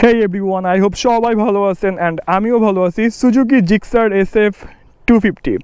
Hey everyone, I hope সবাই ভালো আছেন and আমিও ভালো আছি। সুজুকি জিক্সার SF 250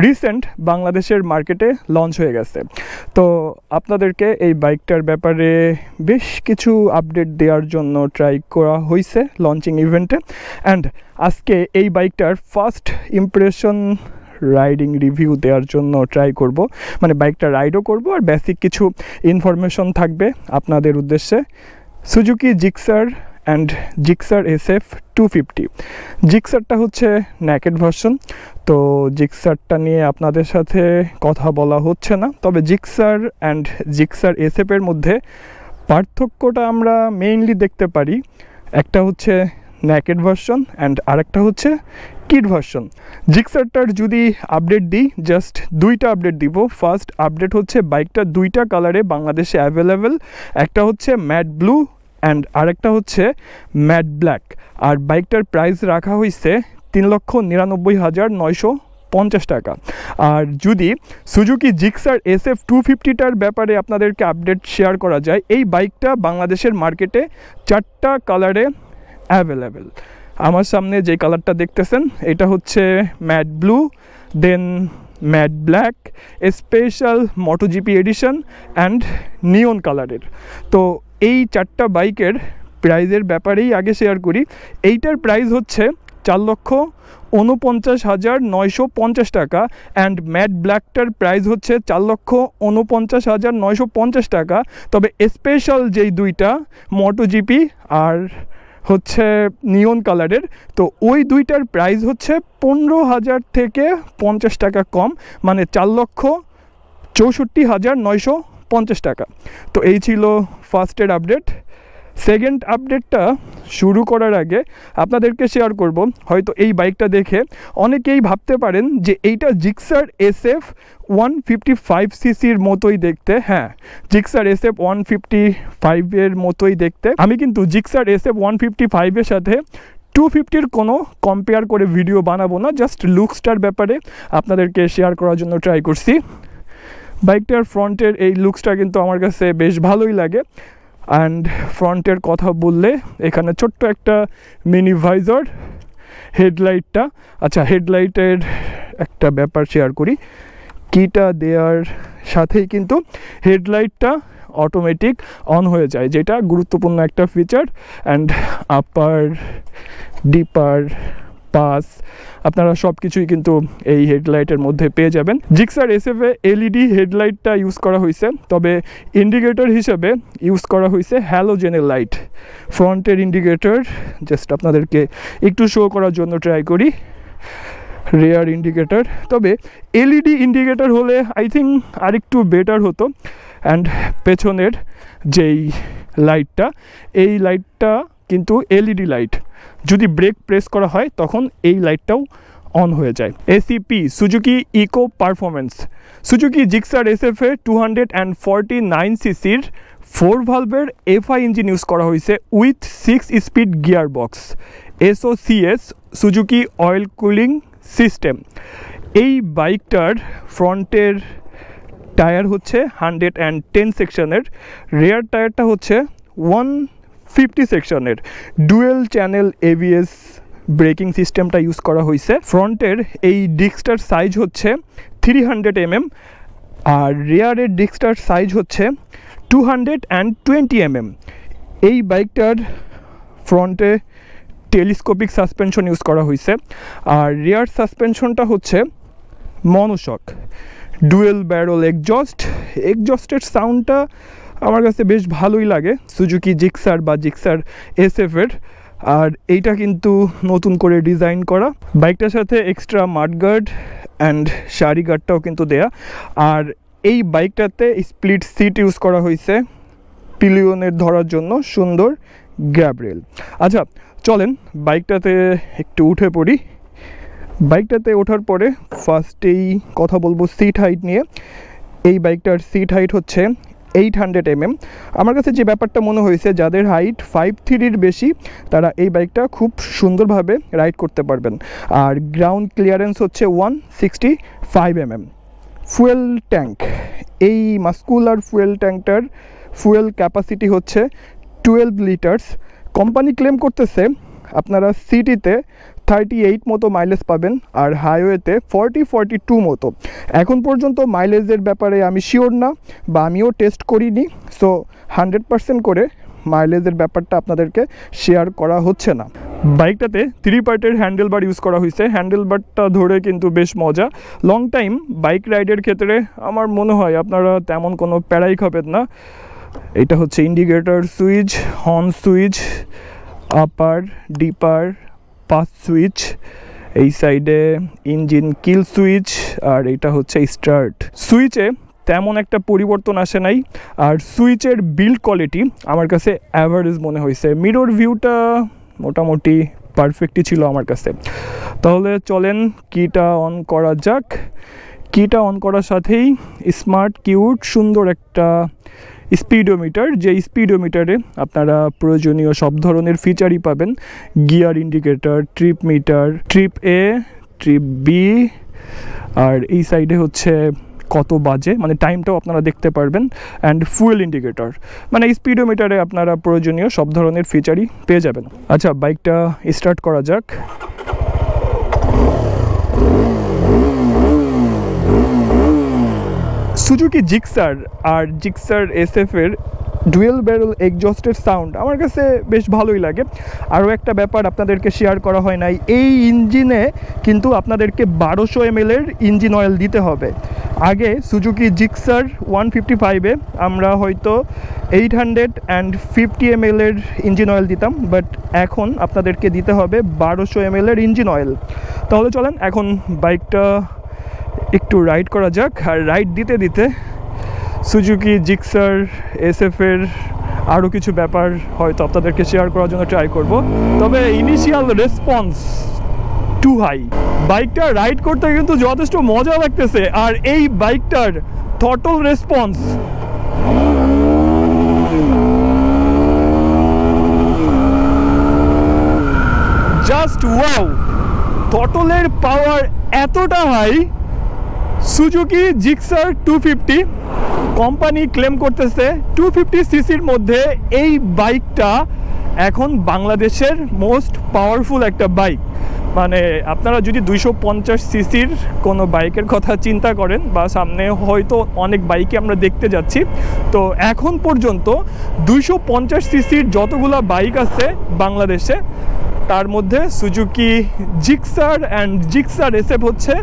রিসেন্ট বাংলাদেশের মার্কেটে লঞ্চ হয়ে গেছে। তো আপনাদেরকে এই বাইকটার ব্যাপারে বেশ কিছু আপডেট দেওয়ার জন্য ট্রাই করা হয়েছে লঞ্চিং ইভেন্টে। অ্যান্ড আজকে এই বাইকটার ফার্স্ট ইমপ্রেশন রাইডিং রিভিউ দেওয়ার জন্য ট্রাই করব, মানে বাইকটা রাইডও করব আর বেসিক কিছু ইনফরমেশন থাকবে আপনাদের উদ্দেশ্যে। Suzuki Gixxer and Gixxer SF 250। জিক্সারটা হচ্ছে নেকেড ভার্সন, তো জিক্সারটা নিয়ে আপনাদের সাথে কথা বলা হচ্ছে না। তবে জিক্সার অ্যান্ড জিক্সার SF এর মধ্যে পার্থক্যটা আমরা মেইনলি দেখতে পারি, একটা হচ্ছে নেকেড ভার্সন অ্যান্ড আরেকটা হচ্ছে কিড ভার্সন। জিক্সারটার যদি আপডেট দিই, জাস্ট দুইটা আপডেট দিব। ফার্স্ট আপডেট হচ্ছে বাইকটা দুইটা কালারে বাংলাদেশে অ্যাভেলেবেল, একটা হচ্ছে ম্যাট ব্লু অ্যান্ড আরেকটা হচ্ছে ম্যাট ব্ল্যাক। আর বাইকটার প্রাইস রাখা হয়েছে 3,99,950 টাকা। আর যদি সুজুকি জিক্সার SF 250টার ব্যাপারে আপনাদেরকে আপডেট শেয়ার করা যায়, এই বাইকটা বাংলাদেশের মার্কেটে 4টা কালারে অ্যাভেলেবেল। আমার সামনে যে কালারটা দেখতেছেন এটা হচ্ছে matte blue, then matte black, special MotoGP edition and neon কালারের। তো এই 4টা বাইকের প্রাইজের ব্যাপারেই আগে শেয়ার করি। এইটার প্রাইস হচ্ছে 4,49,950 টাকা অ্যান্ড ম্যাট ব্ল্যাকটার প্রাইস হচ্ছে 4,49,950 টাকা। তবে স্পেশাল যেই দুইটা MotoGP আর হচ্ছে নিয়ন কালারের, তো ওই দুইটার প্রাইস হচ্ছে 15,000 থেকে 50 টাকা কম, মানে 4,64,950 টাকা। তো এই ছিল ফার্স্টের আপডেট। সেকেন্ড আপডেটটা শুরু করার আগে আপনাদেরকে শেয়ার করব, হয়তো এই বাইকটা দেখে অনেকেই ভাবতে পারেন যে এইটা জিক্সার SF 155cc-র মতোই দেখতে। হ্যাঁ, জিক্সার SF 155-এর মতোই দেখতে। আমি কিন্তু জিক্সার SF 155-এর সাথে 250-র কোনো কম্পেয়ার করে ভিডিও বানাবো না, জাস্ট লুকসটার ব্যাপারে আপনাদেরকে শেয়ার করার জন্য ট্রাই করছি। বাইকটার ফ্রন্টের এই লুকসটা কিন্তু আমার কাছে বেশ ভালোই লাগে। অ্যান্ড ফ্রন্টের কথা বললে এখানে ছোট্ট একটা মিনি ভাইজার, হেডলাইটটা, আচ্ছা হেডলাইটের একটা ব্যাপার শেয়ার করি। কিটা দেওয়ার সাথেই কিন্তু হেডলাইটটা অটোমেটিক অন হয়ে যায়, যেটা গুরুত্বপূর্ণ একটা ফিচার। অ্যান্ড আপার, ডিপার, পাস আপনারা সব কিছুই কিন্তু এই হেডলাইটের মধ্যে পেয়ে যাবেন। জিক্সার SF-এ LED হেডলাইটটা ইউজ করা হয়েছে, তবে ইন্ডিকেটর হিসেবে ইউজ করা হয়েছে হ্যালোজেনের লাইট। ফ্রন্টের ইন্ডিকেটর জাস্ট আপনাদেরকে একটু শো করার জন্য ট্রাই করি। রেয়ার ইন্ডিকেটর, তবে LED ইন্ডিকেটর হলে আই থিঙ্ক আরেকটু বেটার হতো। অ্যান্ড পেছনের যেই লাইটটা, এই লাইটটা কিন্তু LED লাইট, যদি ব্রেক প্রেস করা হয় তখন এই লাইটটাও অন হয়ে যায়। ACP Suzuki eco performance. Suzuki Gixxer SF-এ 249cc-র 4 ভালভের FI ইঞ্জিন ইউজ করা হয়েছে with 6 speed gear box, SOCS Suzuki oil cooling system. এই বাইকটার ফ্রন্টের টায়ার হচ্ছে 110 সেকশনের, রেয়ার টায়ারটা হচ্ছে 150 সেকশনের। ডুয়েল চ্যানেল ABS ব্রেকিং সিস্টেমটা ইউজ করা হয়েছে। ফ্রন্টের এই ডিস্কটার সাইজ হচ্ছে 300 mm আর রেয়ারের ডিস্কটার সাইজ হচ্ছে 220 mm। এই বাইকটার ফ্রন্টে টেলিস্কোপিক সাসপেনশন ইউজ করা হয়েছে আর রেয়ার সাসপেনশনটা হচ্ছে মনোশক। ডুয়েল ব্যারল এক্সজস্টের সাউন্ডটা আমার কাছে বেশ ভালোই লাগে সুজুকি জিক্সার বা জিক্সার SF-এর। আর এইটা কিন্তু নতুন করে ডিজাইন করা। বাইকটার সাথে এক্সট্রা মাডগার্ড অ্যান্ড শাড়ি গার্ডটাও কিন্তু দেয়া। আর এই বাইকটাতে স্প্লিট সিট ইউজ করা হয়েছে পিলিয়নের ধরার জন্য, সুন্দর গ্র্যাব রেল। আচ্ছা চলেন বাইকটাতে একটু উঠে পড়ি। বাইকটাতে ওঠার পরে ফার্স্টেই কথা বলবো সিট হাইট নিয়ে। এই বাইকটার সিট হাইট হচ্ছে 800 mm। আমার কাছে যে ব্যাপারটা মনে হয়েছে, যাদের হাইট 5'3"-র বেশি তারা এই বাইকটা খুব সুন্দরভাবে রাইড করতে পারবেন। আর গ্রাউন্ড ক্লিয়ারেন্স হচ্ছে 165 mm। ফুয়েল ট্যাঙ্ক, এই মাস্কুলার ফুয়েল ট্যাঙ্কটার ফুয়েল ক্যাপাসিটি হচ্ছে 12 লিটার্স। কোম্পানি ক্লেম করতেছে আপনারা সিটিতে 38 মতো মাইলেজ পাবেন, আর হাইওয়েতে 42 মতো। এখন পর্যন্ত মাইলেজের ব্যাপারে আমি শিওর না, বা আমিও টেস্ট করিনি, সো 100% করে মাইলেজের ব্যাপারটা আপনাদেরকে শেয়ার করা হচ্ছে না। বাইকটাতে 3 পার্টের হ্যান্ডেল বার ইউজ করা হয়েছে। হ্যান্ডেল বারটা ধরে কিন্তু বেশ মজা। লং টাইম বাইক রাইডের ক্ষেত্রে আমার মনে হয় আপনারা তেমন কোনো প্যারাই খাবেন না। এটা হচ্ছে ইন্ডিকেটর সুইচ, হর্ন সুইচ, আপার ডিপার, পাস সুইচ, এই সাইডে ইঞ্জিন কিল সুইচ, আর এটা হচ্ছে স্টার্ট সুইচে তেমন একটা পরিবর্তন আসে নাই। আর সুইচের বিল্ড কোয়ালিটি আমার কাছে অ্যাভারেজ মনে হয়েছে। মিরর ভিউটা মোটামুটি পারফেক্টই ছিল আমার কাছে। তাহলে চলেন কিটা অন করা যাক। কিটা অন করার সাথেই স্মার্ট কিউট সুন্দর একটা স্পিডোমিটার, যে স্পিডোমিটারে আপনারা প্রয়োজনীয় সব ধরনের ফিচারই পাবেন। Gear indicator, trip meter, trip A, trip B, আর এই সাইডে হচ্ছে কত বাজে মানে টাইমটাও আপনারা দেখতে পারবেন, অ্যান্ড ফুয়েল ইন্ডিকেটর। মানে স্পিডোমিটারে আপনারা প্রয়োজনীয় সব ধরনের ফিচারই পেয়ে যাবেন। আচ্ছা, বাইকটা স্টার্ট করা যাক। সুজুকি জিক্সার আর জিক্সার SF এর ডুয়েল ব্যারেল এক্সজস্টের সাউন্ড আমার কাছে বেশ ভালোই লাগে। আরও একটা ব্যাপার আপনাদেরকে শেয়ার করা হয় নাই, এই ইঞ্জিনে কিন্তু আপনাদেরকে 1200 ml এর ইঞ্জিন অয়েল দিতে হবে। আগে সুজুকি জিক্সার 155-এ আমরা হয়তো 850 ml এর ইঞ্জিন অয়েল দিতাম, বাট এখন আপনাদেরকে দিতে হবে 1200 ml এর ইঞ্জিন অয়েল। তাহলে চলেন এখন বাইকটা একটু রাইড করা যাক। আর রাইড দিতে দিতে সুজুকি জিক্সার SF এর আরও কিছু ব্যাপার হয়তো আপনাদেরকে শেয়ার করার জন্য ট্রাই করব। তবে ইনিশিয়াল রেসপন্স টু হাই। বাইকটা রাইড করতে কিন্তু যথেষ্ট মজা লাগতেছে। আর এই বাইকটার থ্রটল রেসপন্স জাস্ট ওয়াও। থ্রটলের পাওয়ার এতটা high. Suzuki Gixxer 250 company claim করতেছে 250 সিসির মধ্যে এই বাইকটা এখন বাংলাদেশের মোস্ট পাওয়ারফুল একটা বাইক। মানে আপনারা যদি 250 সিসির কোনো বাইকের কথা চিন্তা করেন, বা সামনে হয়তো অনেক বাইকে আমরা দেখতে যাচ্ছি, তো এখন পর্যন্ত 250 সিসির যতগুলা বাইক আছে বাংলাদেশে, তার মধ্যে Suzuki Gixxer and Gixxer SF হচ্ছে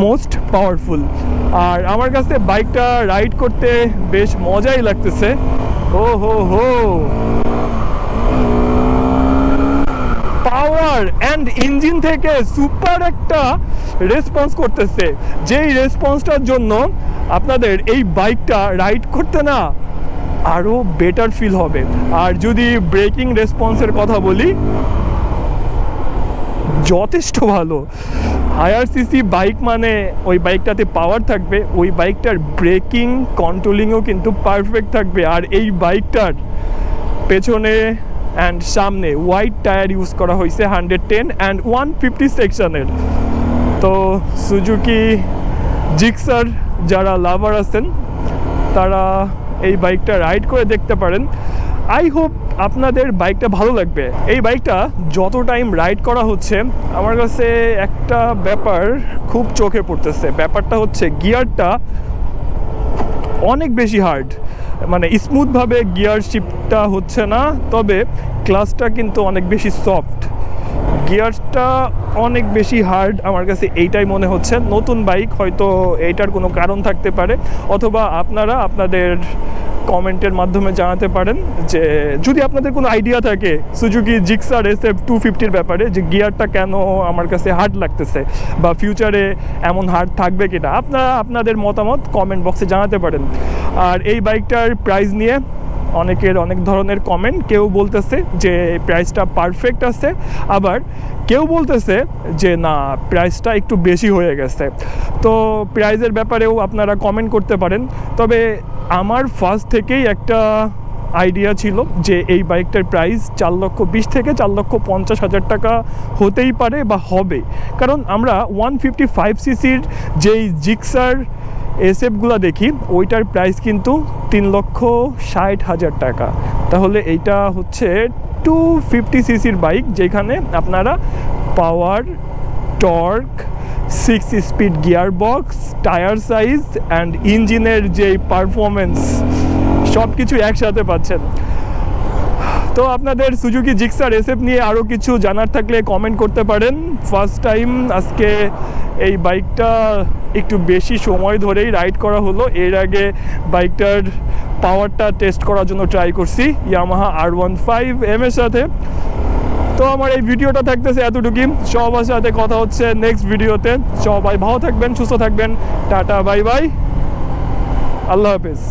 মোস্ট পাওয়ারফুল। আর আমার কাছে বাইকটা রাইড করতে বেশ মজাই লাগতেছে। ও হো হো, পাওয়ার অ্যান্ড ইঞ্জিন থেকে সুপার একটা রেসপন্স করতেছে, যেই রেসপন্সটার জন্য আপনাদের এই বাইকটা রাইড করতে না আরও বেটার ফিল হবে। আর যদি ব্রেকিং রেসপন্সের কথা বলি, যথেষ্ট ভালো। হায়ার সিসি বাইক মানে ওই বাইকটাতে পাওয়ার থাকবে, ওই বাইকটার ব্রেকিং কন্ট্রোলিংও কিন্তু পারফেক্ট থাকবে। আর এই বাইকটার পেছনে অ্যান্ড সামনে ওয়াইড টায়ার ইউজ করা হয়েছে 110 অ্যান্ড 150 সেকশনের। তো সুজুকি জিক্সার যারা লাভার আছেন তারা এই বাইকটা রাইড করে দেখতে পারেন। আই হোপ আপনাদের বাইকটা ভালো লাগবে। এই বাইকটা যত টাইম রাইড করা হচ্ছে আমার কাছে একটা ব্যাপার খুব চোখে পড়তেছে। ব্যাপারটা হচ্ছে গিয়ারটা অনেক বেশি হার্ড, মানে স্মুথভাবে গিয়ার শিফটটা হচ্ছে না, তবে ক্লাচটা কিন্তু অনেক বেশি সফট। গিয়ারটা অনেক বেশি হার্ড আমার কাছে এইটাই মনে হচ্ছে। নতুন বাইক হয়তো এইটার কোনো কারণ থাকতে পারে, অথবা আপনারা আপনাদের কমেন্টের মাধ্যমে জানাতে পারেন যে যদি আপনাদের কোনো আইডিয়া থাকে সুজুকি জিক্সার SF 250-র ব্যাপারে, যে গিয়ারটা কেন আমার কাছে হার্ড লাগতেছে, বা ফিউচারে এমন হার্ড থাকবে কিনা, আপনারা আপনাদের মতামত কমেন্ট বক্সে জানাতে পারেন। আর এই বাইকটার প্রাইস নিয়ে অনেকের অনেক ধরনের কমেন্ট। কেউ বলতেছে যে প্রাইসটা পারফেক্ট আছে, আবার কেউ বলতেছে যে না, প্রাইসটা একটু বেশি হয়ে গেছে। তো প্রাইসের ব্যাপারেও আপনারা কমেন্ট করতে পারেন। তবে আমার ফার্স্ট থেকেই একটা আইডিয়া ছিল যে এই বাইকটার প্রাইস 4,20,000 থেকে 4,50,000 টাকা হতেই পারে বা হবে, কারণ আমরা 155 সিসির যেই জিক্সার SF-গুলো দেখি ওইটার প্রাইস কিন্তু 3,60,000 টাকা। তাহলে এইটা হচ্ছে 250 সিসির বাইক, যেখানে আপনারা power, torque, 6 speed gear box, tyre size and ইঞ্জিনের যে পারফরমেন্স সব কিছু একসাথে পাচ্ছেন। তো আপনাদের সুজুকি জিক্সার SF নিয়ে আরও কিছু জানার থাকলে কমেন্ট করতে পারেন। ফার্স্ট টাইম আজকে এই বাইকটা একটু বেশি সময় ধরেই রাইড করা হলো। এর আগে বাইকটার পাওয়ারটা টেস্ট করার জন্য ট্রাই করছি ইয়ামাহা R15M এর সাথে। তো আমার এই ভিডিওটা থাকতেছে এতটুকুই। সবার সাথে কথা হচ্ছে নেক্সট ভিডিওতে। সবাই ভালো থাকবেন, সুস্থ থাকবেন। টাটা, বাই বাই, আল্লাহ হাফেজ।